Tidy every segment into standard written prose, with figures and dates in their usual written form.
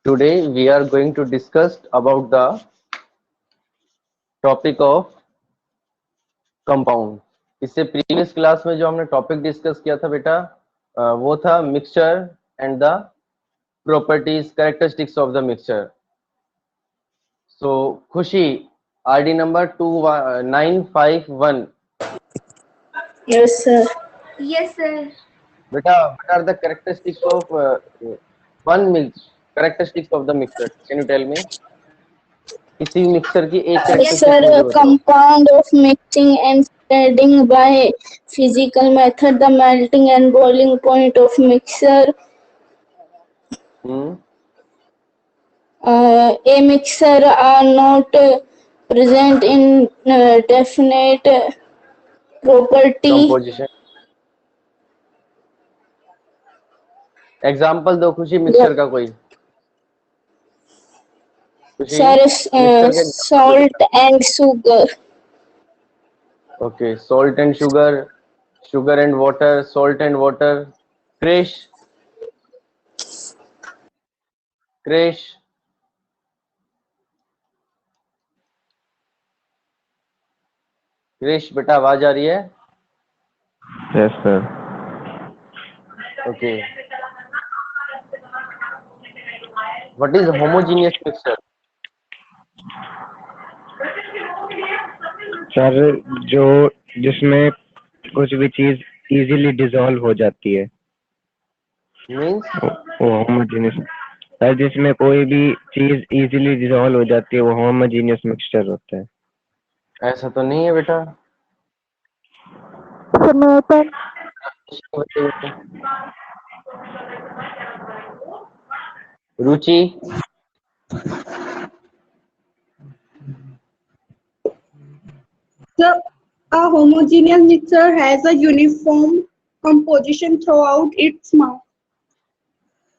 Today we are going to discuss about the topic of compound. इससे previous class में जो हमने topic discuss किया था बेटा वो था mixture and the properties characteristics of the mixture. So Khushi, RD number 2951. Yes, sir. Yes, sir. बेटा, what are the characteristics of one mix? Characteristics of the mixture. Can you tell me? किसी mixture की एक Yes, characteristic sir. मुझे A बताओ. compound of mixing and spreading by physical method. The melting and boiling point of mixture. A mixture are not present in definite property. Composition. Example दो खुशी mixture का कोई. खुशी, Sir, mixture के salt and sugar. Okay, salt and sugar, sugar and water, salt and water. Krish, Krish, Krish बेटा आवाज आ रही है? Yes sir. Okay. What is homogeneous mixture? Sir जो जिसमें कुछ भी चीज इजीली डिसॉल्व हो जाती है मींस वो होमोजेनियस. सर जिसमें कोई भी चीज इजीली डिसॉल्व हो जाती है वो होमोजेनियस मिक्सचर होता है. ऐसा तो नहीं है बेटा. रुचि, So, a homogeneous mixture has a uniform composition throughout its mass.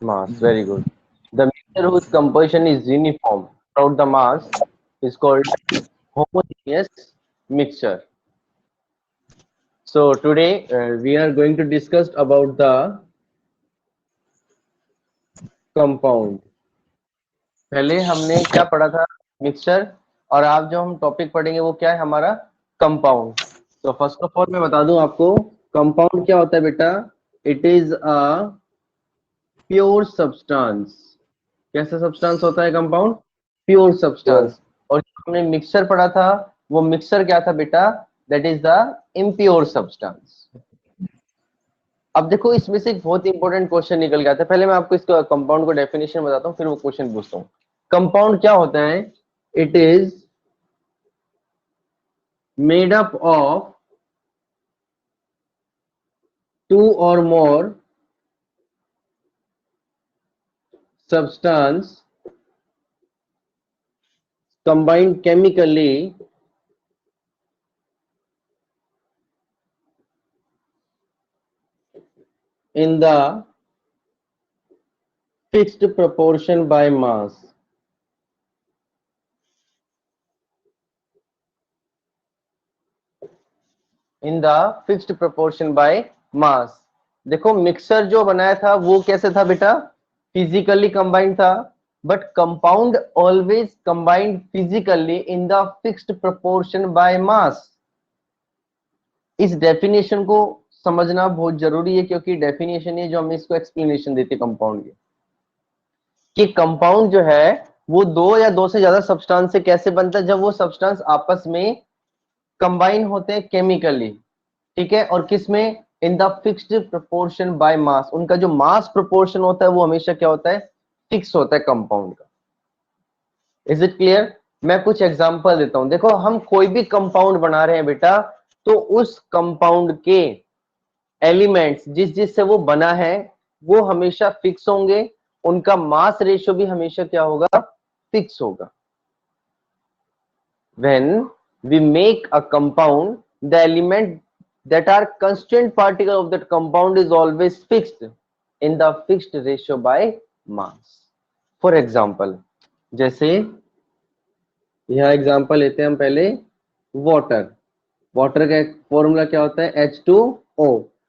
mass. Very good. The mixture whose composition is uniform throughout the mass is called homogeneous mixture. So today we are going to discuss about the compound. पहले हमने क्या पढ़ा था? Mixture. और आज जो हम topic पढ़ेंगे वो क्या है हमारा? कंपाउंड. तो फर्स्ट ऑफ ऑल मैं बता दूं आपको कंपाउंड क्या होता है बेटा. It is a pure substance. कैसा सब्सटेंस होता है कंपाउंड? Pure substance. और जो हमने मिक्सचर पढ़ा था वो मिक्सचर क्या था बेटा? That is the impure substance. अब देखो इसमें से एक बहुत इंपॉर्टेंट क्वेश्चन निकल गया था. पहले मैं आपको इसका कंपाउंड को डेफिनेशन बताता हूँ फिर वो क्वेश्चन पूछता हूँ. कंपाउंड क्या होता है? It is made up of two और more substance combined chemically in the fixed proportion by mass. In the fixed proportion by mass. देखो मिक्सर जो बनाया था वो कैसे था बेटा? फिजिकली कंबाइंड था. But compound always combined physically in the fixed proportion by मास. इस डेफिनेशन को समझना बहुत जरूरी है क्योंकि डेफिनेशन है जो हम इसको एक्सप्लेनेशन देते हैं कंपाउंड की. कि कंपाउंड जो है वो दो या दो से ज्यादा सब्सटेंस से कैसे बनता है? जब वो सब्सटेंस आपस में कंबाइन होते हैं केमिकली. ठीक है. और किस में? इन द फिक्स्ड प्रोपोर्शन बाय मास. उनका जो मास प्रोपोर्शन होता है वो हमेशा क्या होता है? फिक्स होता है कंपाउंड का. Is it clear? मैं कुछ एग्जांपल देता हूं. देखो हम कोई भी कंपाउंड बना रहे हैं बेटा तो उस कंपाउंड के एलिमेंट्स जिस जिस से वो बना है वो हमेशा फिक्स होंगे. उनका मास रेशियो भी हमेशा क्या होगा? फिक्स होगा. when we make a compound, the element that are constant particle of that compound is always fixed in the fixed ratio by mass. For example, जैसे यह एग्जांपल लेते हैं हम पहले. वाटर. वाटर का फॉर्मूला क्या होता है? H2O.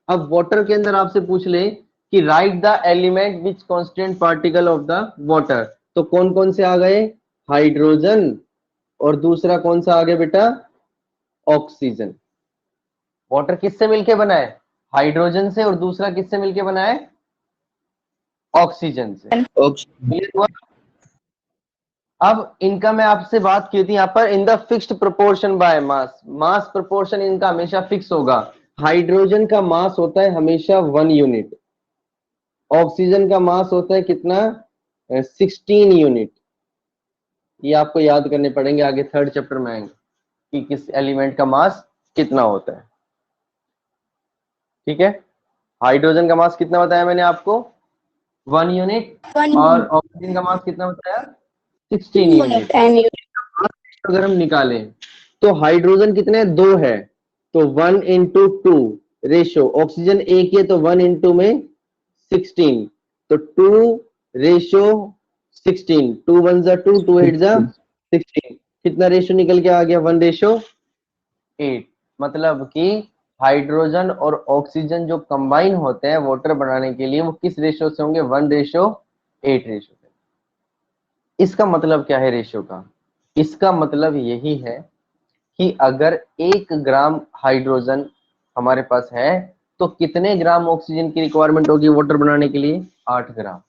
अब वाटर के अंदर आपसे पूछ ले कि write the element which constant particle of the water, तो कौन कौन से आ गए? हाइड्रोजन, और दूसरा कौन सा आ गया बेटा? ऑक्सीजन। वाटर किससे मिलके बना है? हाइड्रोजन से, और दूसरा किससे मिलके बना है? ऑक्सीजन से। क्लियर हुआ? अब इनका मैं आपसे बात की थी यहाँ पर, इन the fixed proportion by mass, mass proportion इनका हमेशा फिक्स होगा। हाइड्रोजन का मास होता है हमेशा 1 यूनिट, ऑक्सीजन का मास होता है कितना? 16 यूनिट। ये आपको याद करने पड़ेंगे, आगे थर्ड चैप्टर में आएंगे कि किस एलिमेंट का मास कितना होता है। ठीक है, हाइड्रोजन का मास कितना बताया मैंने आपको? 1 यूनिट, और ऑक्सीजन का मास कितना बताया? 16 यूनिट। अगर हम निकालें तो हाइड्रोजन कितने? 2 है, तो 1:2 रेशो, ऑक्सीजन एक है तो 1 में 16, तो 2:16, 2 1 जा 2, 2 8 जा 16, कितना रेशो निकल के आ गया? 1:8। मतलब कि हाइड्रोजन और ऑक्सीजन जो कंबाइन होते हैं वाटर बनाने के लिए, वो किस रेशो से होंगे? 1:8 रेशो से। इसका मतलब क्या है रेशो का? इसका मतलब यही है कि अगर 1 ग्राम हाइड्रोजन हमारे पास है तो कितने ग्राम ऑक्सीजन की रिक्वायरमेंट होगी वाटर बनाने के लिए? 8 ग्राम।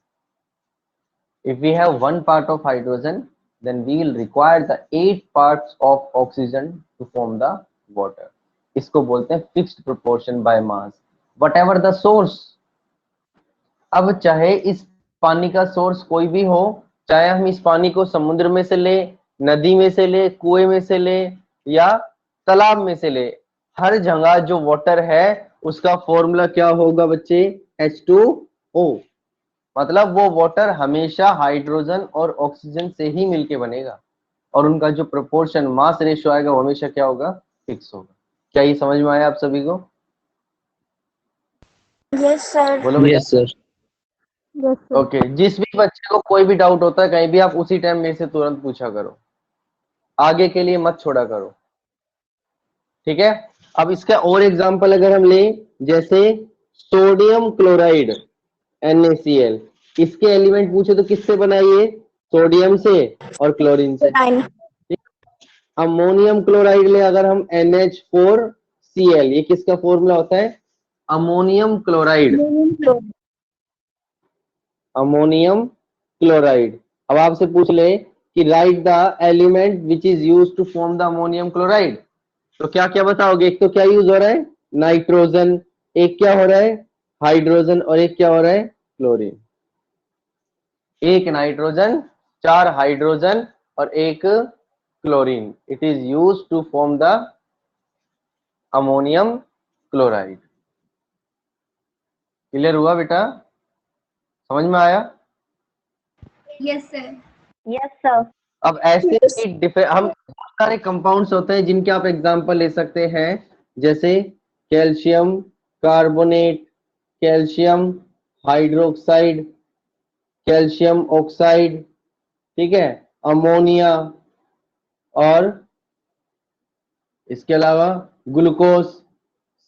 If we have 1 part of hydrogen, then we will require the 8 parts of oxygen to form the water. इसको बोलते हैं fixed proportion by mass, whatever the source. अब चाहे इस पानी का सोर्स कोई भी हो, चाहे हम इस पानी को समुद्र में से ले, नदी में से ले, कुएं में से ले, या तालाब में से ले, हर जगह जो वाटर है उसका फॉर्मूला क्या होगा बच्चे? H2O। मतलब वो वाटर हमेशा हाइड्रोजन और ऑक्सीजन से ही मिलके बनेगा, और उनका जो प्रोपोर्शन मास रेशियो आएगा वो हमेशा क्या होगा? फिक्स होगा। क्या ये समझ में आया आप सभी को? Yes sir. बोलो बेटा। Yes sir. ओके, जिस भी बच्चे को कोई भी डाउट होता है कहीं भी, आप उसी टाइम मेरे से तुरंत पूछा करो, आगे के लिए मत छोड़ा करो। ठीक है, अब इसका और एग्जांपल अगर हम लें, जैसे सोडियम क्लोराइड NaCl, इसके एलिमेंट पूछे तो किससे बना ये? सोडियम से और क्लोरीन से। अमोनियम क्लोराइड ले अगर हम NH4Cl, ये किसका फॉर्मूला होता है? Ammonium chloride. Ammonium chloride. अब आपसे पूछ ले कि write the element which is used to form the ammonium chloride, तो क्या क्या बताओगे? एक तो क्या यूज हो रहा है? नाइट्रोजन, एक क्या हो रहा है? हाइड्रोजन, और एक क्या हो रहा है? क्लोरीन। एक नाइट्रोजन, 4 हाइड्रोजन और एक chlorine, it is use to form the ammonium chloride. Clear हुआ बेटा? समझ में आया? Yes sir. Yes sir. अब ऐसे ही हम बहुत सारे कंपाउंड्स होते हैं जिनके आप एग्जांपल ले सकते हैं, जैसे calcium carbonate, calcium hydroxide, calcium oxide, ठीक है, अमोनिया, और इसके अलावा ग्लूकोज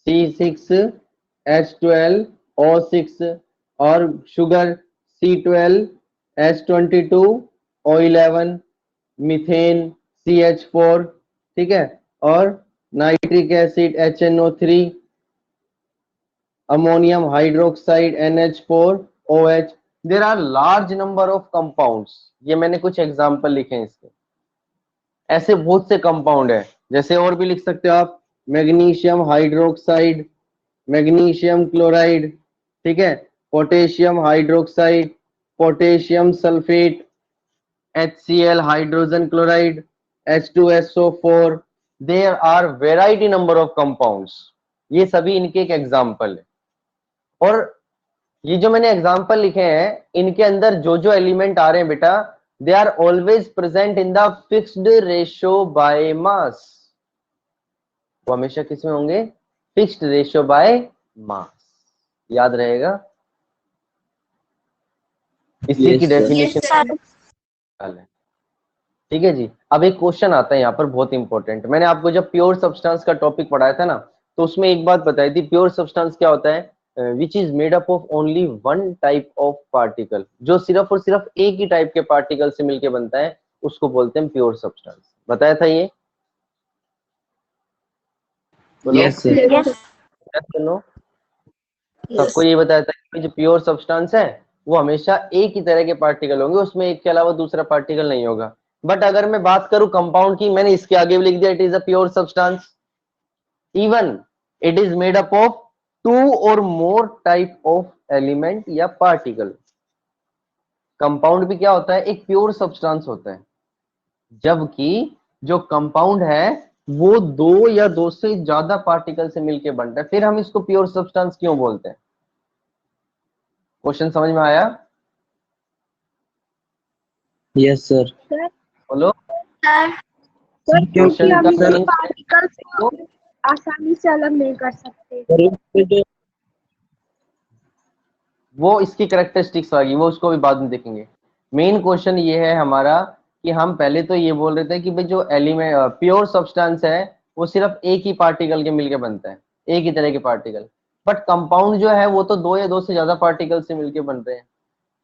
C6H12O6, और शुगर C12H22O11, मीथेन CH4, ठीक है, और nitric acid HNO3, ammonium hydroxide NH4OH। There are large number of compounds. ये मैंने कुछ एग्जांपल लिखे हैं इसके, ऐसे बहुत से कंपाउंड है। जैसे और भी लिख सकते हो आप, मैग्नीशियम हाइड्रोक्साइड, मैग्नीशियम क्लोराइड, ठीक है, potassium hydroxide, potassium sulphate, HCl hydrogen chloride, H2SO4। There are variety number of compounds. ये सभी इनके एक एग्जाम्पल है। और ये जो मैंने एग्जाम्पल लिखे हैं, इनके अंदर जो जो एलिमेंट आ रहे हैं बेटा, they are always present in the fixed ratio by mass. वो हमेशा किस में होंगे? Fixed ratio by mass. याद रहेगा, इसी की डेफिनेशन है। ठीक है जी। अब एक क्वेश्चन आता है यहाँ पर बहुत इंपॉर्टेंट। मैंने आपको जब प्योर सब्सटेंस का टॉपिक पढ़ाया था ना, तो उसमें एक बात बताई थी, प्योर सब्सटेंस क्या होता है? Which is made up of only one type of particle, जो सिर्फ और सिर्फ एक ही टाइप के पार्टिकल से मिलके बनता है, उसको बोलते हैं प्योर सब्सटेंस। बताया था ये? बोलो। Yes, sir. Yes. Yes or no? सबको ये बताया था कि जो प्योर सब्सटेंस है वो हमेशा एक ही तरह के पार्टिकल होंगे, उसमें एक के अलावा दूसरा पार्टिकल नहीं होगा। बट अगर मैं बात करूं कंपाउंड की, मैंने इसके आगे भी लिख दिया, it is a pure substance even it is made up of two और मोर टाइप ऑफ एलिमेंट या पार्टिकल। कंपाउंड भी क्या होता है? एक प्योर सब्सटेंस होता है, जबकि जो कंपाउंड है वो दो या दो से ज्यादा पार्टिकल से मिलकर बनता है, फिर हम इसको प्योर सब्सटेंस क्यों बोलते हैं? क्वेश्चन समझ में आया? Yes, sir. बोलो। सर क्योंकि क्वेश्चन हम का इन meaning पार्टिकल्स को आसानी से अलग नहीं कर सकते। Sir, इसमें जो वो इसकी करेक्टरिस्टिक्स आएगी, वो उसको भी बाद में देखेंगे। मेन क्वेश्चन ये है हमारा कि हम पहले तो ये बोल रहे थे कि भाई जो एलिमेंट प्योर सब्सटेंस है वो सिर्फ एक ही पार्टिकल के मिलके बनता है, एक ही तरह के पार्टिकल। बट कंपाउंड जो है वो तो दो या दो से ज्यादा पार्टिकल से मिलके बन रहे हैं,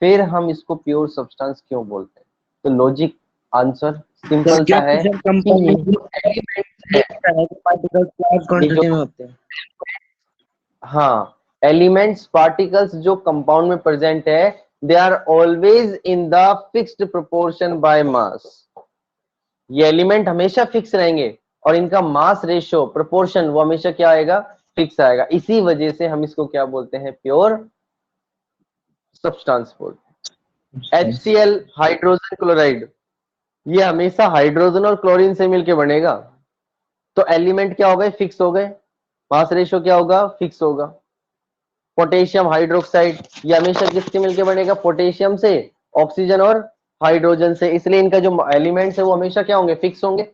फिर हम इसको प्योर सब्सटेंस क्यों बोलते हैं? तो लॉजिक आंसर सर सिंपल सा क्योंकि है सर कि ये कंपाउंड जो एलिमेंट्स है, पार्टिकल्स लार्ज ये क्वांटिटी जो में होते हैं। हाँ एलिमेंट्स पार्टिकल्स जो कंपाउंड में प्रेजेंट है, they are always in the fixed proportion by mass. ये एलिमेंट हमेशा फिक्स रहेंगे और इनका मास रेशियो प्रोपोर्शन वो हमेशा क्या आएगा? फिक्स आएगा। इसी वजह से हम इसको क्या बोलते हैं? प्योर सब्सटेंस बोलते हैं। HCl हाइड्रोजन क्लोराइड, ये हमेशा हाइड्रोजन और क्लोरीन से मिलके बनेगा, तो एलिमेंट क्या हो गए? फिक्स हो गए। मास रेशियो क्या होगा? फिक्स होगा। पोटेशियम हाइड्रोक्साइड, ये हमेशा किसके मिलके बनेगा? पोटेशियम से, ऑक्सीजन और हाइड्रोजन से, इसलिए इनका जो एलिमेंट्स है वो हमेशा क्या होंगे? फिक्स होंगे।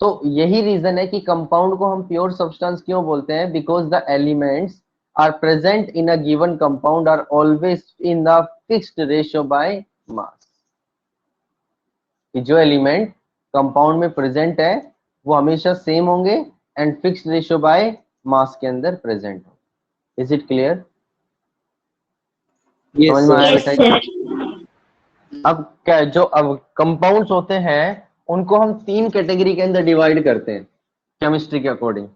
तो यही रीजन है कि कंपाउंड को हम प्योर सब्सटेंस क्यों बोलते हैं, because the elements are present in a given compound are always in the fixed ratio by mass. कि जो एलिमेंट कंपाउंड में प्रेजेंट है वो हमेशा सेम होंगे एंड फिक्स्ड रेशियो बाय मास के अंदर प्रेजेंट होंगे। Is it clear? Yes, समझ में आया sir. बेटा? अब क्या है, जो अब कंपाउंड्स होते हैं उनको हम तीन कैटेगरी के अंदर डिवाइड करते हैं केमिस्ट्री के अकॉर्डिंग।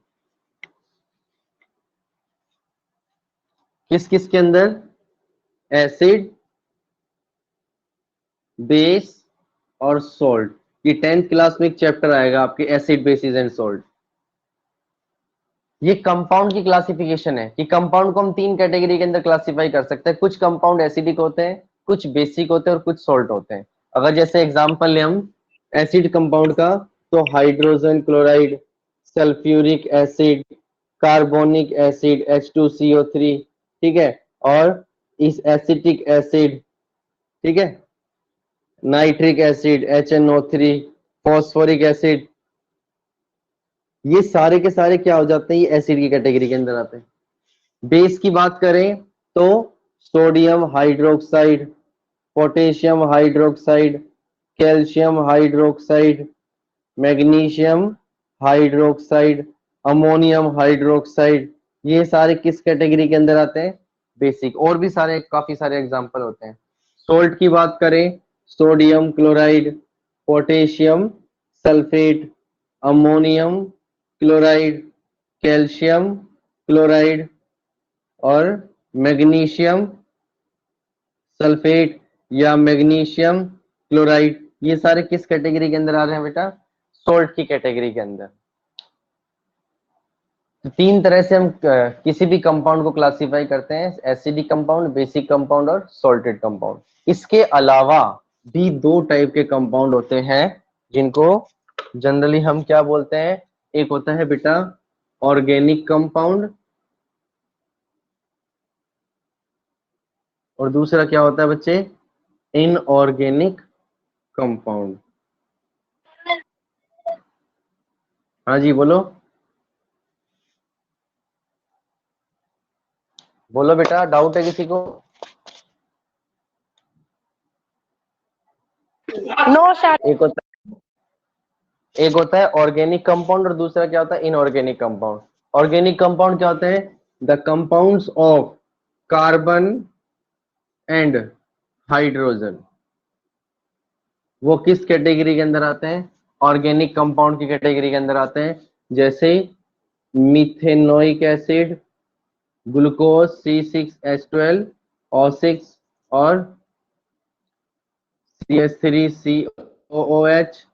किस किस के अंदर? एसिड, बेस और सॉल्ट। ये 10th क्लास में एक चैप्टर आएगा आपके, एसिड बेसिस एंड सॉल्ट। ये कंपाउंड की क्लासिफिकेशन है कि कंपाउंड को हम तीन कैटेगरी के अंदर क्लासिफाई कर सकते हैं। कुछ कंपाउंड एसिडिक होते हैं, कुछ बेसिक होते हैं और कुछ सॉल्ट होते हैं। अगर जैसे एग्जांपल ले हम एसिड कंपाउंड का, तो hydrogen chloride, sulphuric acid, carbonic acid H2CO3, ठीक है, और इस एसिटिक एसिड, ठीक है, nitric acid HNO3, phosphoric acid, ये सारे के सारे क्या हो जाते हैं? ये एसिड की कैटेगरी के अंदर आते हैं। बेस की बात करें तो sodium hydroxide, potassium hydroxide, calcium hydroxide, magnesium hydroxide, ammonium hydroxide, ये सारे किस कैटेगरी के अंदर आते हैं? बेसिक। और भी सारे काफी सारे एग्जांपल होते हैं। सोल्ट की बात करें, sodium chloride, potassium sulphate, ammonium chloride, calcium chloride और मैग्नीशियम सल्फेट या मैग्नीशियम क्लोराइड, ये सारे किस कैटेगरी के अंदर आ रहे हैं बेटा? सोल्ट की कैटेगरी के अंदर। तो तीन तरह से हम किसी भी कंपाउंड को क्लासिफाई करते हैं, एसिडिक कंपाउंड, बेसिक कंपाउंड और सॉल्टेड कंपाउंड। इसके अलावा भी दो टाइप के कंपाउंड होते हैं जिनको जनरली हम क्या बोलते हैं? एक होता है बेटा ऑर्गेनिक कंपाउंड और दूसरा क्या होता है बच्चे? Inorganic compound. हाँ जी बोलो, बोलो बेटा, डाउट है किसी को? No, sir. एक होता है ऑर्गेनिक कंपाउंड और दूसरा क्या होता है? Inorganic compound. ऑर्गेनिक कंपाउंड क्या होते हैं? The compounds of carbon and hydrogen वो किस कैटेगरी के अंदर आते हैं? ऑर्गेनिक कंपाउंड की कैटेगरी के अंदर आते हैं, जैसे methanoic acid, glucose C6H12 O6 और CH3COOH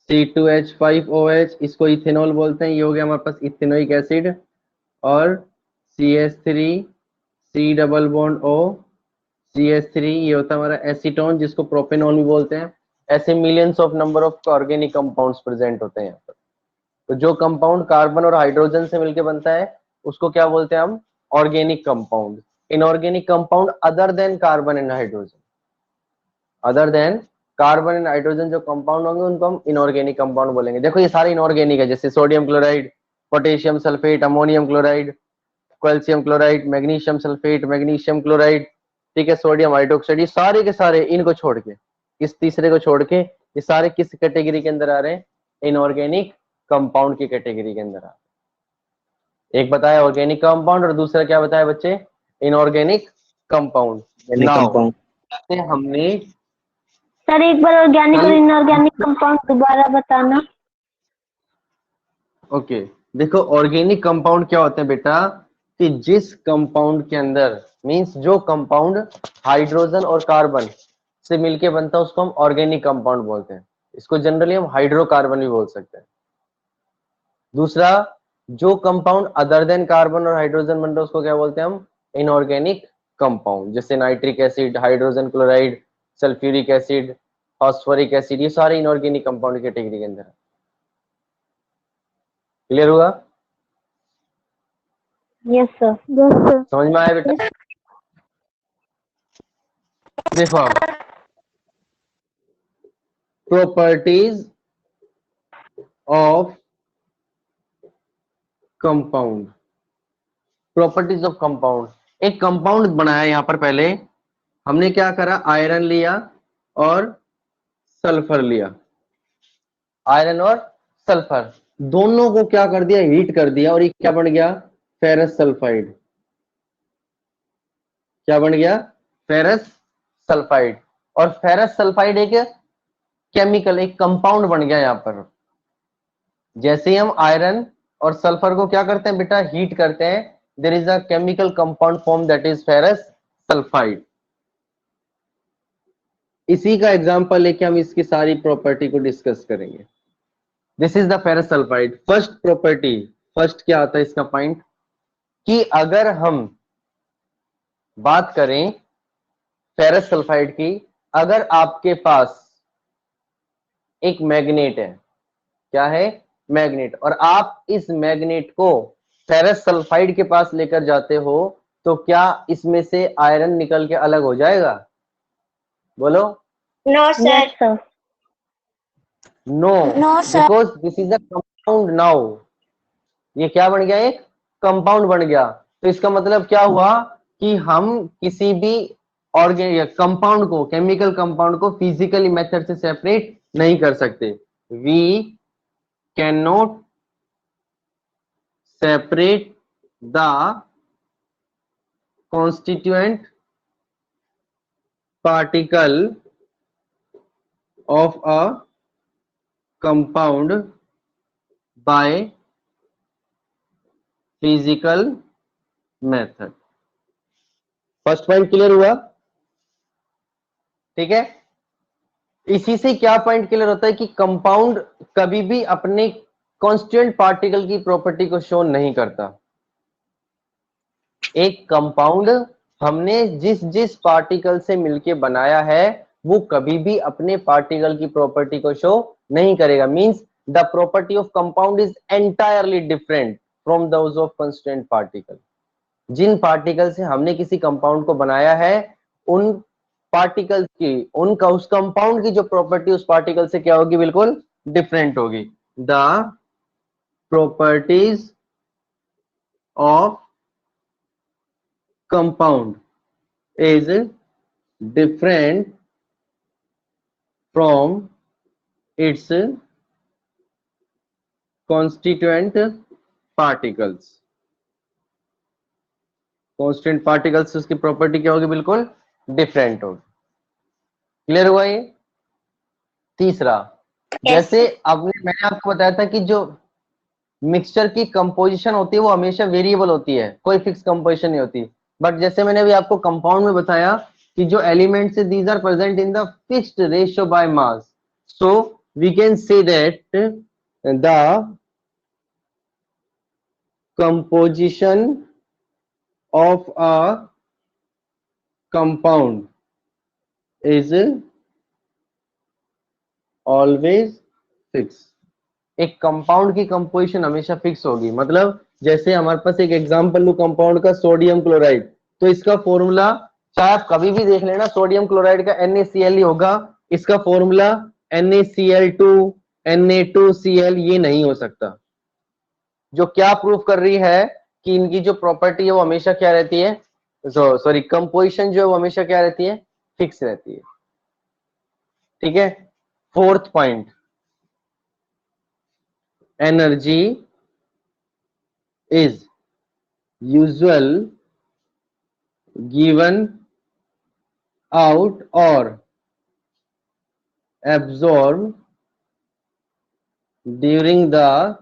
C2H5OH, इसको इथेनॉल बोलते हैं। ये हो गया हमारे पास इथेनोइक एसिड। और CH3 C double bond O CH3 ये होता है हमारा एसीटोन, जिसको प्रोपेनॉल भी बोलते हैं। ऐसे millions of number of organic compounds present होते हैं यहाँ पर। तो जो कंपाउंड कार्बन और हाइड्रोजन से मिलकर बनता है उसको क्या बोलते हैं हम? Organic compound. Inorganic compound other than carbon and hydrogen, other than carbon and hydrogen जो कंपाउंड होंगे उनको हम इनऑर्गेनिक कंपाउंड बोलेंगे। देखो ये सारे इनऑर्गेनिक है, जैसे sodium chloride, potassium sulphate, ammonium chloride, calcium chloride, magnesium sulphate, magnesium chloride, ठीक है, सोडियम हाइड्रोक्साइड, ये सारे के सारे इनको छोड़ के, इस तीसरे को छोड़ के ये सारे किस कैटेगरी के अंदर आ रहे हैं? इनऑर्गेनिक कंपाउंड की कैटेगरी के अंदर आ रहे हैं। एक बताया ऑर्गेनिक कंपाउंड और दूसरा क्या बताया बच्चे? Inorganic compound. नाउ कंपाउंड हमने सर एक बार ऑर्गेनिक और इनऑर्गेनिक कंपाउंड दोबारा बताना। ओके देखो ऑर्गेनिक कंपाउंड क्या होते हैं बेटा, कि जिस कंपाउंड के अंदर मींस जो कंपाउंड हाइड्रोजन और कार्बन से मिलके बनता है उसको हम ऑर्गेनिक कंपाउंड बोलते हैं। इसको जनरली हम हाइड्रोकार्बन भी बोल सकते हैं। दूसरा, जो कंपाउंड अदर देन कार्बन और हाइड्रोजन बनता है उसको क्या बोलते हैं हम? इनऑर्गेनिक कंपाउंड, जैसे nitric acid, hydrogen chloride, sulphuric acid, phosphoric acid, ये सारे इनऑर्गेनिक कंपाउंड कैटेगरी के अंदर है। क्लियर हुआ? Yes sir. Yes sir. समझ में आया बेटा? देखो अब properties of compound, properties of compound. एक कंपाउंड बनाया यहां पर, पहले हमने क्या करा? आयरन लिया और सल्फर लिया, आयरन और सल्फर दोनों को क्या कर दिया? हीट कर दिया, और ये क्या बन गया? Ferrous sulphide. क्या बन गया? Ferrous sulphide. और फेरस सल्फाइड एक केमिकल, एक कंपाउंड बन गया यहां पर। जैसे ही हम आयरन और सल्फर को क्या करते हैं बेटा? हीट करते हैं, there is a chemical compound form that is ferrous sulphide. इसी का एग्जांपल लेके हम इसकी सारी प्रॉपर्टी को डिस्कस करेंगे। This is the ferrous sulphide. First property, first क्या आता है इसका पॉइंट, कि अगर हम बात करें फेरस सल्फाइड की, अगर आपके पास एक मैग्नेट है, क्या है? मैग्नेट, और आप इस मैग्नेट को फेरस सल्फाइड के पास लेकर जाते हो, तो क्या इसमें से आयरन निकल के अलग हो जाएगा? बोलो। No sir. No, because this is a compound now. ये क्या बन गया? एक कंपाउंड बन गया। तो इसका मतलब क्या हुआ कि हम किसी भी ऑर्गेनिक कंपाउंड को, केमिकल कंपाउंड को फिजिकली मेथड से सेपरेट नहीं कर सकते। We can not separate the constituent particle of a compound by physical method। First point clear हुआ? ठीक है। इसी से क्या पॉइंट क्लियर होता है कि कंपाउंड कभी भी अपने कांस्टेंट पार्टिकल की प्रॉपर्टी को शो नहीं करता। एक कंपाउंड हमने जिस जिस पार्टिकल से मिलके बनाया है वो कभी भी अपने पार्टिकल की प्रॉपर्टी को शो नहीं करेगा। Means the property of compound is entirely different from those of constant particle. जिन पार्टिकल से हमने किसी कंपाउंड को बनाया है उन पार्टिकल्स की, उनका उस कंपाउंड की जो प्रॉपर्टी उस पार्टिकल से क्या होगी? बिल्कुल डिफरेंट होगी। The properties of compound is different from its constituent particles। Constant particle से उसकी प्रॉपर्टी क्या होगी, बिल्कुल डिफरेंट होगी। क्लियर हुआ ये? तीसरा, जैसे मैंने आपको बताया था कि जो मिक्सचर की कंपोजिशन होती है वो हमेशा वेरिएबल होती है, कोई फिक्स कंपोजिशन नहीं होती। बट जैसे मैंने अभी आपको कंपाउंड में बताया कि जो एलिमेंट्स है these are present in the fixed ratio by mass, so we can say that the composition of a compound is always fix. एक कंपाउंड की कंपोजिशन हमेशा फिक्स होगी। मतलब जैसे हमारे पास एक एग्जांपल लू कंपाउंड का सोडियम क्लोराइड, तो इसका फॉर्मूला चाहे आप कभी भी देख लेना, सोडियम क्लोराइड का NaCl ही होगा। इसका फॉर्मूला NaCl2 Na2Cl ये नहीं हो सकता। जो क्या प्रूफ कर रही है कि इनकी जो प्रॉपर्टी है वो हमेशा क्या रहती है, सॉरी कंपोजिशन जो है वो हमेशा क्या रहती है, फिक्स रहती है। ठीक है। Fourth point, energy is usual given out or absorbed during the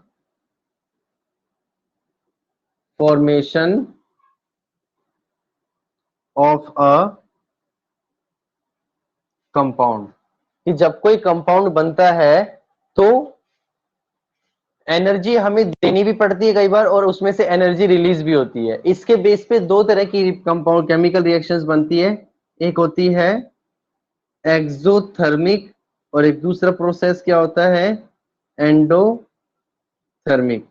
formation of a compound। कि जब कोई कंपाउंड बनता है तो एनर्जी हमें देनी भी पड़ती है कई बार, और उसमें से एनर्जी रिलीज भी होती है। इसके बेस पे दो तरह की कंपाउंड केमिकल रिएक्शंस बनती है, एक होती है एक्सोथर्मिक और एक दूसरा प्रोसेस क्या होता है, एंडोथर्मिक।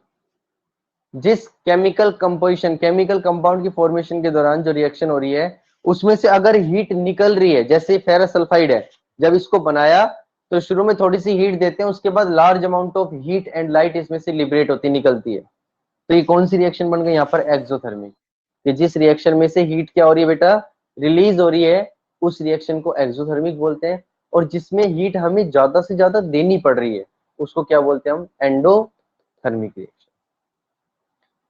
जिस केमिकल कंपोजिशन, केमिकल कंपाउंड की फॉर्मेशन के दौरान जो रिएक्शन हो रही है उसमें से अगर हीट निकल रही है, जैसे फेरस सल्फाइड है, जब इसको बनाया तो शुरू में थोड़ी सी हीट देते हैं, उसके बाद large amount of heat and light इसमें से लिबरेट होती निकलती है। तो ये कौन सी रिएक्शन बन गई यहाँ पर, एक्सोथर्मिक। कि जिस रिएक्शन में से हीट क्या हो रही है बेटा, रिलीज हो रही है, उस रिएक्शन को एक्सोथर्मिक बोलते हैं। और जिसमें हीट हमें ज्यादा से ज्यादा देनी पड़ रही है उसको क्या बोलते हैं हम, एंडोथर्मिक रिएक्शन।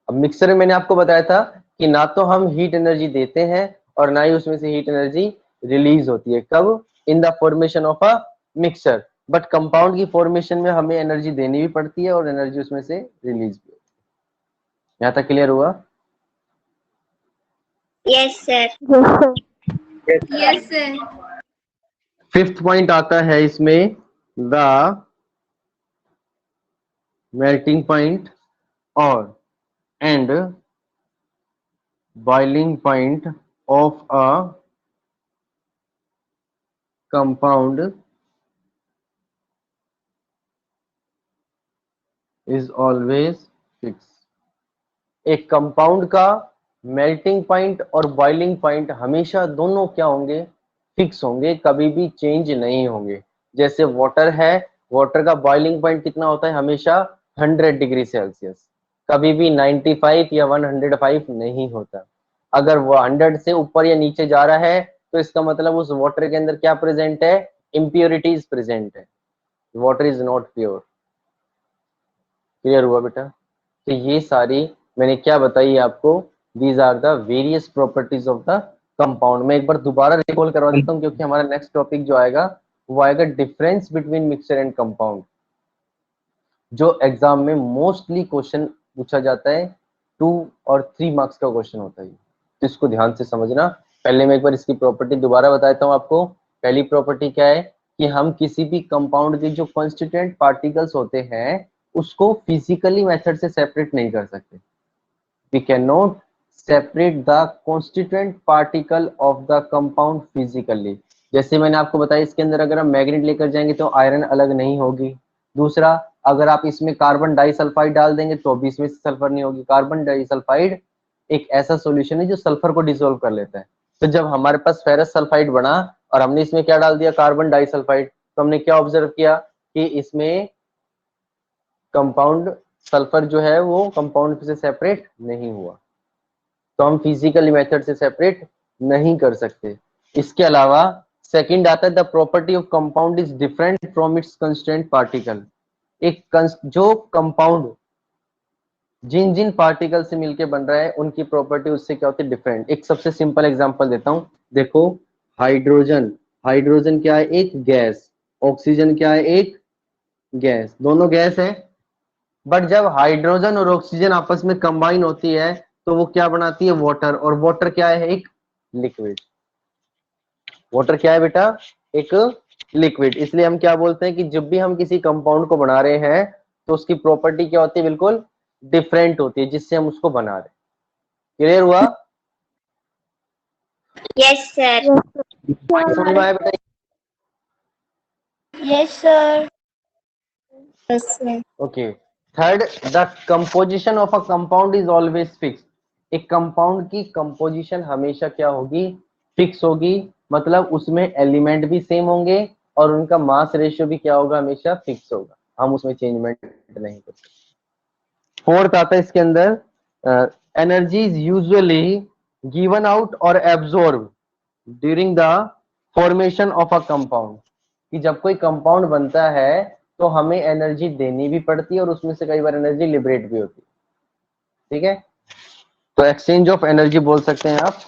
अब मिक्सर में मैंने आपको बताया था कि ना तो हम हीट एनर्जी देते हैं और ना ही उसमें से हीट एनर्जी रिलीज होती है। कब, in the formation of a mixture. But compound की फॉर्मेशन में हमें एनर्जी देनी भी पड़ती है और एनर्जी उसमें से रिलीज भी होती है। यहाँ तक क्लियर हुआ? Yes, sir. Yes, sir. Fifth point आता है इसमें, द मेल्टिंग पॉइंट और and boiling point of a compound is always fix. एक कंपाउंड का मेल्टिंग पॉइंट और बॉइलिंग पॉइंट हमेशा दोनों क्या होंगे, फिक्स होंगे, कभी भी चेंज नहीं होंगे। जैसे वाटर है, वाटर का बॉइलिंग पॉइंट कितना होता है, हमेशा 100 डिग्री सेल्सियस, कभी भी 95 या 105 नहीं होता। अगर वो 100 से ऊपर या नीचे जा रहा है तो इसका मतलब उस वाटर के अंदर क्या प्रेजेंट है, इम्प्योरिटीज प्रेजेंट है, water is not pure. Clear हुआ बेटा? तो ये सारी मैंने क्या बताई आपको, these are the various properties of the compound. मैं एक बार दोबारा रिकॉल करवा देता हूँ क्योंकि हमारा नेक्स्ट टॉपिक जो आएगा वो आएगा difference between mixture and compound, जो एग्जाम में मोस्टली क्वेश्चन पूछा जाता है, 2 और 3 मार्क्स का क्वेश्चन होता है। तो इसको ध्यान से समझना। पहले मैं एक बार इसकी प्रॉपर्टी दोबारा बताता हूँ आपको। पहली प्रॉपर्टी क्या है कि हम किसी भी कंपाउंड के जो कॉन्स्टिट्यूएंट पार्टिकल्स होते हैं उसको फिजिकली मेथड से सेपरेट नहीं कर सकते। We can not separate the constituent particle of the compound physically. जैसे मैंने आपको बताया इसके अंदर अगर हम मैग्नेट लेकर जाएंगे तो आयरन अलग नहीं होगी। दूसरा, अगर आप इसमें कार्बन डाइसल्फाइड डाल देंगे तो भी इसमें सल्फर नहीं होगी। कार्बन डाइसल्फाइड एक ऐसा सॉल्यूशन है जो सल्फर को डिसॉल्व कर लेता है। तो जब हमारे पास फेरस सल्फाइड बना और हमने इसमें क्या डाल दिया, कार्बन डाइसल्फाइड, तो हमने क्या ऑब्जर्व किया कि इसमें कंपाउंड सल्फर जो है वो कंपाउंड से सेपरेट नहीं हुआ। तो हम फिजिकली मेथड से सेपरेट नहीं कर सकते। इसके अलावा सेकंड आता है the property of compound is different from its constituent particle. एक जो कंपाउंड जिन जिन पार्टिकल से मिलके बन रहा है उनकी प्रॉपर्टी उससे क्या होती है, डिफरेंट। एक सबसे सिंपल एग्जांपल देता हूं, देखो हाइड्रोजन, हाइड्रोजन क्या है, एक गैस, ऑक्सीजन क्या है, एक गैस, दोनों गैस है। बट जब हाइड्रोजन और ऑक्सीजन आपस में कंबाइन होती है तो वो क्या बनाती है, वाटर, और वाटर क्या है, एक लिक्विड। वाटर क्या है बेटा, एक लिक्विड। इसलिए हम क्या बोलते हैं कि जब भी हम किसी कंपाउंड को बना रहे हैं तो उसकी प्रॉपर्टी क्या होती है, बिल्कुल डिफरेंट होती है जिससे हम उसको बना रहे हैं। क्लियर हुआ? Yes, sir. समझ में आया बेटा? Yes, sir. Yes, sir. Okay. Third, the composition of a compound is always fix. एक कंपाउंड की कंपोजिशन हमेशा क्या होगी, फिक्स होगी। मतलब उसमें एलिमेंट भी सेम होंगे और उनका मास रेशियो भी क्या होगा, हमेशा फिक्स होगा, हम उसमें चेंजमेंट नहीं कर सकते। फोर्थ आता है इसके अंदर, energy is usually given out और absorb during the formation of a compound. कि जब कोई कंपाउंड बनता है तो हमें एनर्जी देनी भी पड़ती है और उसमें से कई बार एनर्जी लिबरेट भी होती है। ठीक है, तो एक्सचेंज ऑफ एनर्जी बोल सकते हैं आप।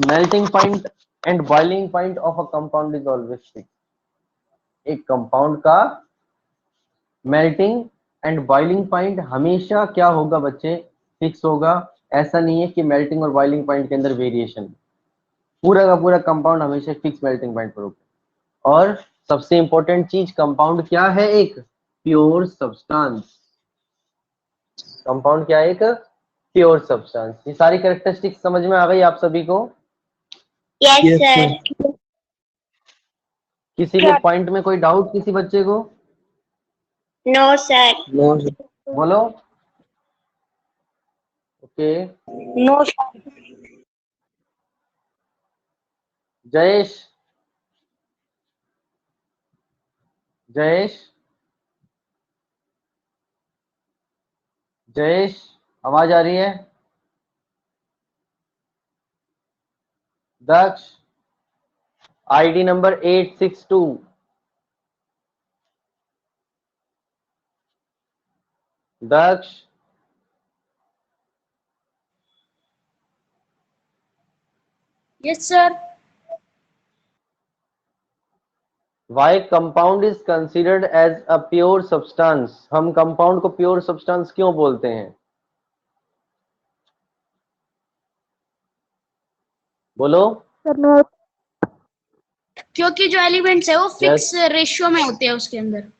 Melting point and boiling point of a compound is always fix. एक कंपाउंड का मेल्टिंग एंड बॉइलिंग पॉइंट हमेशा क्या होगा बच्चे, फिक्स होगा। ऐसा नहीं है कि मेल्टिंग और बॉइलिंग पॉइंट के अंदर वेरिएशन, पूरा का पूरा कंपाउंड हमेशा फिक्स मेल्टिंग पॉइंट पर होगा। और सबसे इंपॉर्टेंट चीज, कंपाउंड क्या है, एक प्योर सब्सटेंस। कंपाउंड क्या है, एक प्योर सब्सटेंस। ये सारी कैरेक्टरिस्टिक्स समझ में आ गई आप सभी को? Yes, Yes, sir. sir. किसी भी पॉइंट में कोई डाउट किसी बच्चे को? No, sir. No, sir. बोलो। Okay, No, sir. Jayesh, Jayesh, Jayesh, आवाज आ रही है? Daksh, ID number 862। Daksh, Yes, sir. Why compound is considered as a pure substance. हम कंपाउंड को प्योर सब्सटेंस क्यों बोलते हैं, बोलो। क्योंकि जो एलिमेंट्स है वो Yes. फिक्स रेशियो में होते हैं उसके अंदर।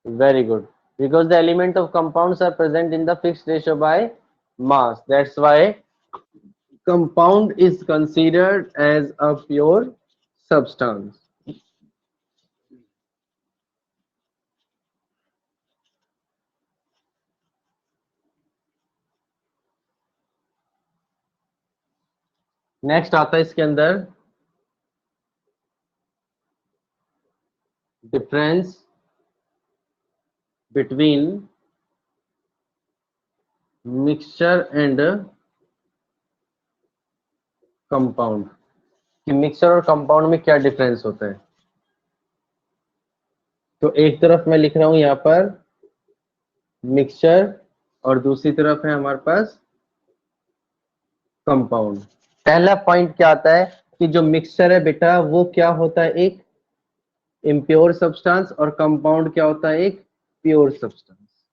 Very good. Because the element of compounds are present in the fixed ratio by mass. That's why compound is considered as a pure substance. Next आता है इसके अंदर difference between mixture and compound. कि मिक्सचर और compound में क्या difference होता है। तो एक तरफ मैं लिख रहा हूं यहां पर मिक्सचर और दूसरी तरफ है हमारे पास कंपाउंड। पहला पॉइंट क्या आता है कि जो मिक्सचर है बेटा वो क्या होता है, एक इम्प्योर सब्सटेंस, और कंपाउंड क्या होता है, एक प्योर सब्सटेंस।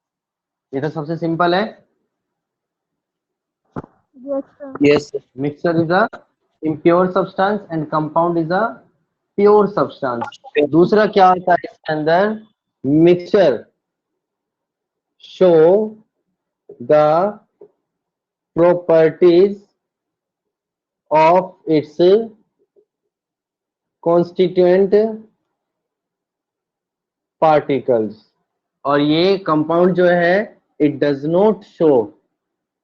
ये तो सबसे सिंपल है। Yes, sir. Mixture is a impure substance and compound is a pure substance. दूसरा क्या होता है इसके अंदर, mixture show the properties of its constituent particles. और ये कंपाउंड जो है it does not show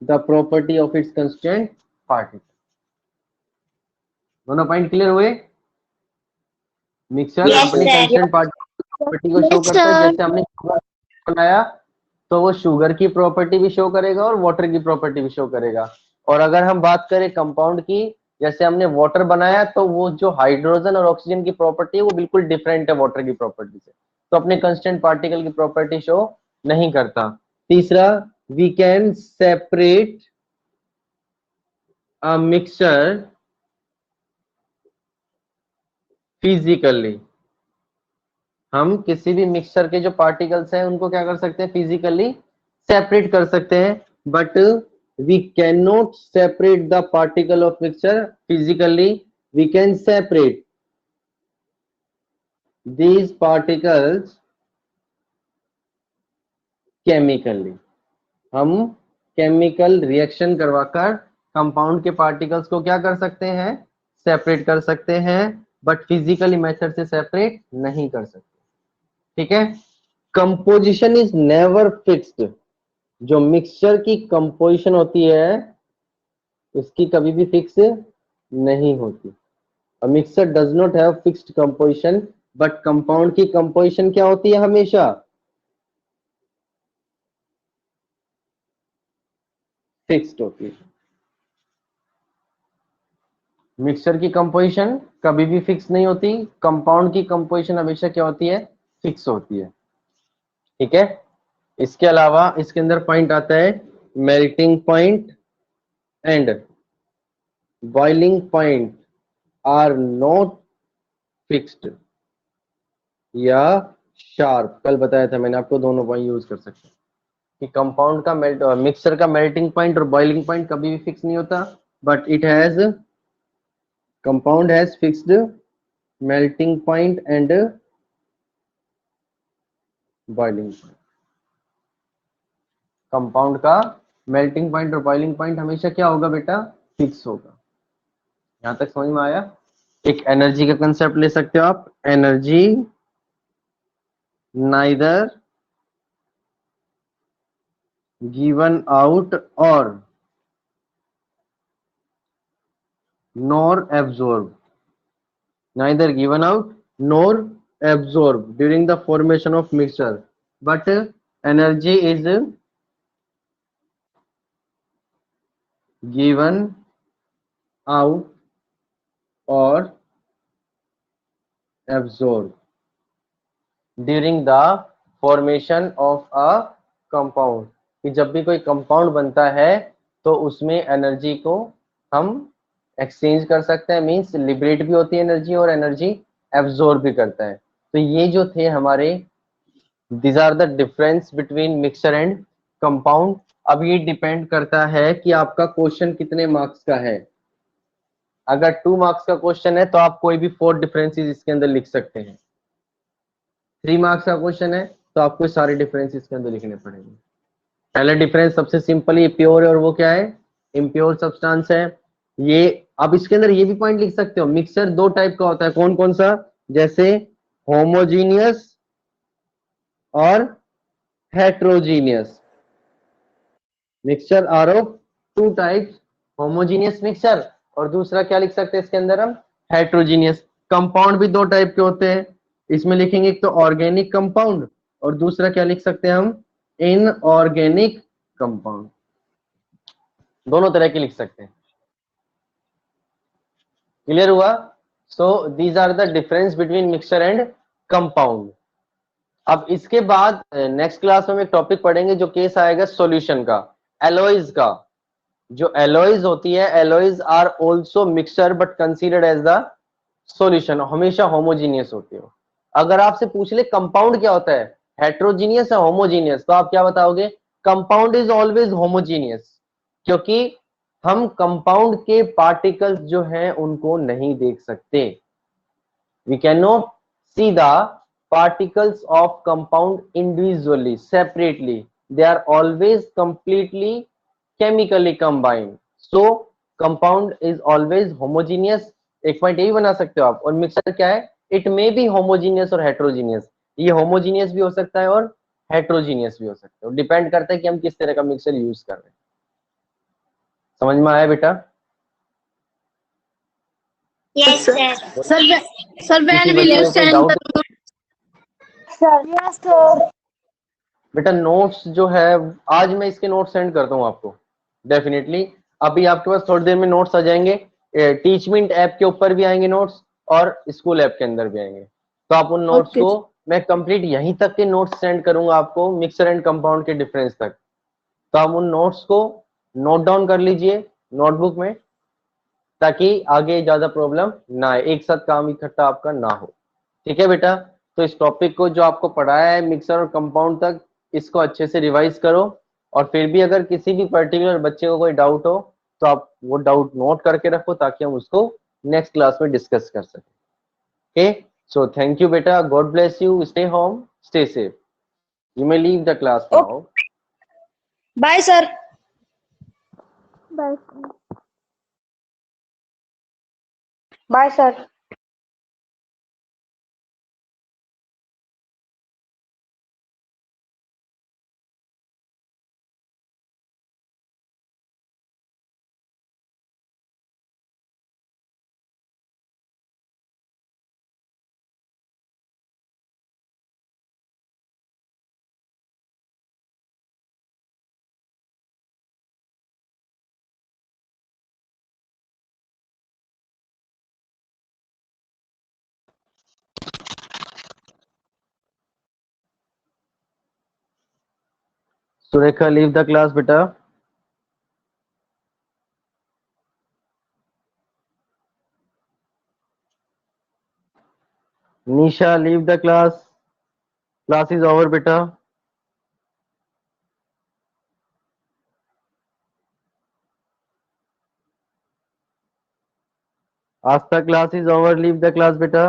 the property of its constituent particle. दोनों पॉइंट क्लियर हुए? मिक्सचर Yes, अपनी sir. कंस्टिट्यूएंट प्रॉपर्टी को शो Yes, करता है। sir. जैसे हमने शुगर बनाया तो वो शुगर की प्रॉपर्टी भी शो करेगा और वाटर की प्रॉपर्टी भी शो करेगा। और अगर हम बात करें कंपाउंड की, जैसे हमने वाटर बनाया तो वो जो हाइड्रोजन और ऑक्सीजन की प्रॉपर्टी है वो बिल्कुल डिफरेंट है वाटर की प्रॉपर्टी से, तो अपने कंस्टेंट पार्टिकल की प्रॉपर्टी शो नहीं करता। तीसरा, we can separate a mixture physically. हम किसी भी मिक्सचर के जो पार्टिकल्स हैं उनको क्या कर सकते हैं, फिजिकली सेपरेट कर सकते हैं, but we can not separate the particle of mixture physically. We can separate these particles chemically। हम केमिकल रिएक्शन करवाकर कंपाउंड के पार्टिकल्स को क्या कर सकते हैं, सेपरेट कर सकते हैं, बट फिजिकली मेथड से सेपरेट नहीं कर सकते। ठीक है। Composition is never fixed. जो मिक्सचर की कंपोजिशन होती है उसकी कभी भी फिक्स नहीं होती। A mixture does not have fixed composition, but compound की composition क्या होती है, हमेशा फिक्स्ड होती है। मिक्सचर की कंपोजिशन कभी भी फिक्स नहीं होती, कंपाउंड की कंपोजिशन हमेशा क्या होती है, फिक्स होती है। ठीक है। इसके अलावा इसके अंदर पॉइंट आता है melting point and boiling point are not fixed या शार्प। कल बताया था मैंने आपको, दोनों पॉइंट यूज कर सकते हैं कि कंपाउंड का मिक्सचर का मेल्टिंग पॉइंट और बॉइलिंग पॉइंट कभी भी फिक्स नहीं होता, but it has compound has fixed melting point and boiling point. Compound का मेल्टिंग पॉइंट और बॉइलिंग पॉइंट हमेशा क्या होगा बेटा, फिक्स होगा। यहां तक समझ में आया। एक एनर्जी का कंसेप्ट ले सकते हो आप, एनर्जी नाइदर गिवन आउट और nor absorbed, neither given out nor absorbed during the formation of mixture, but energy is given out or absorbed during the formation of a compound। कि जब भी कोई कंपाउंड बनता है तो उसमें एनर्जी को हम एक्सचेंज कर सकते हैं, मींस लिबरेट भी होती है एनर्जी और एनर्जी एब्जॉर्ब भी करता है। तो ये जो थे हमारे, these are the difference between mixture and compound। अब ये डिपेंड करता है कि आपका क्वेश्चन कितने मार्क्स का है। अगर 2 मार्क्स का क्वेश्चन है तो आप कोई भी 4 डिफरेंसेस इसके अंदर लिख सकते हैं। 3 मार्क्स का क्वेश्चन है तो आपको सारे डिफरेंस इसके अंदर लिखने पड़ेंगे। पहला डिफरेंस सबसे सिंपल, ये प्योर है और वो क्या है, इम्प्योर सब्सटेंस है। ये अब इसके अंदर ये भी पॉइंट लिख सकते हो, मिक्सचर 2 टाइप का होता है, कौन कौन सा, जैसे होमोजीनियस और heterogeneous. Mixture are of 2 types, homogeneous mixture और दूसरा क्या लिख सकते हैं इसके अंदर हम, हेट्रोजीनियस। कंपाउंड भी 2 टाइप के होते हैं, इसमें लिखेंगे एक तो ऑर्गेनिक कंपाउंड और दूसरा क्या लिख सकते हैं हम, इनऑर्गेनिक कंपाउंड। दोनों तरह के लिख सकते हैं। क्लियर हुआ। So these are the difference between mixture and compound. अब इसके बाद नेक्स्ट क्लास में हम एक टॉपिक पढ़ेंगे जो केस आएगा सॉल्यूशन का, एलॉयज का। जो एलॉयज होती है, alloys are also mixture but considered as the solution, हमेशा होमोजीनियस होती हो। अगर आपसे पूछ ले कंपाउंड क्या होता है, हेट्रोजीनियस या होमोजीनियस, तो आप क्या बताओगे, कंपाउंड इज ऑलवेज होमोजीनियस, क्योंकि हम कंपाउंड के पार्टिकल्स जो हैं उनको नहीं देख सकते। We can not see the particles of compound individually, separately, they are always completely chemically combined, so compound is always homogeneous। एक पॉइंट यही बना सकते हो आप। और मिक्सचर क्या है, इट मे बी होमोजीनियस और हेट्रोजीनियस, ये होमोजीनियस भी हो सकता है और हेट्रोजीनियस भी हो सकता है, डिपेंड करता है कि हम किस तरह का मिक्सचर यूज कर रहे हैं। समझ में आया बेटा? Yes, sir. Sir, sir, किसी when will बच्चे you को कोई send doubt? the Yes, sir. बेटा नोट्स जो है आज मैं इसके नोट्स सेंड करता हूँ आपको डेफिनेटली। अभी आपके पास थोड़ी देर में नोट्स आ जाएंगे, टीचमेंट ऐप के ऊपर भी आएंगे नोट्स और स्कूल ऐप के अंदर भी आएंगे, तो आप उन नोट्स Okay. को मैं कंप्लीट यहीं तक के नोट्स सेंड करूंगा आपको, मिक्सर एंड कंपाउंड के डिफरेंस तक। तो आप उन नोट्स को नोट डाउन कर लीजिए नोटबुक में, ताकि आगे ज्यादा प्रॉब्लम ना आए, एक साथ काम इकट्ठा आपका ना हो। ठीक है बेटा, तो इस टॉपिक को जो आपको पढ़ाया है मिक्सर और कंपाउंड तक, इसको अच्छे से रिवाइज करो। और फिर भी अगर किसी भी पर्टिकुलर बच्चे को कोई डाउट हो तो आप वो डाउट नोट करके रखो, ताकि हम उसको नेक्स्ट क्लास में डिस्कस कर सकें। ओके, सो थैंक यू बेटा, God bless you, stay home, stay safe, you may leave the class now. Bye, sir. Bye. Bye, sir. Surekha, leave the class बेटा। Nisha, leave the class, class is over बेटा। Astha, class is over, leave the class बेटा।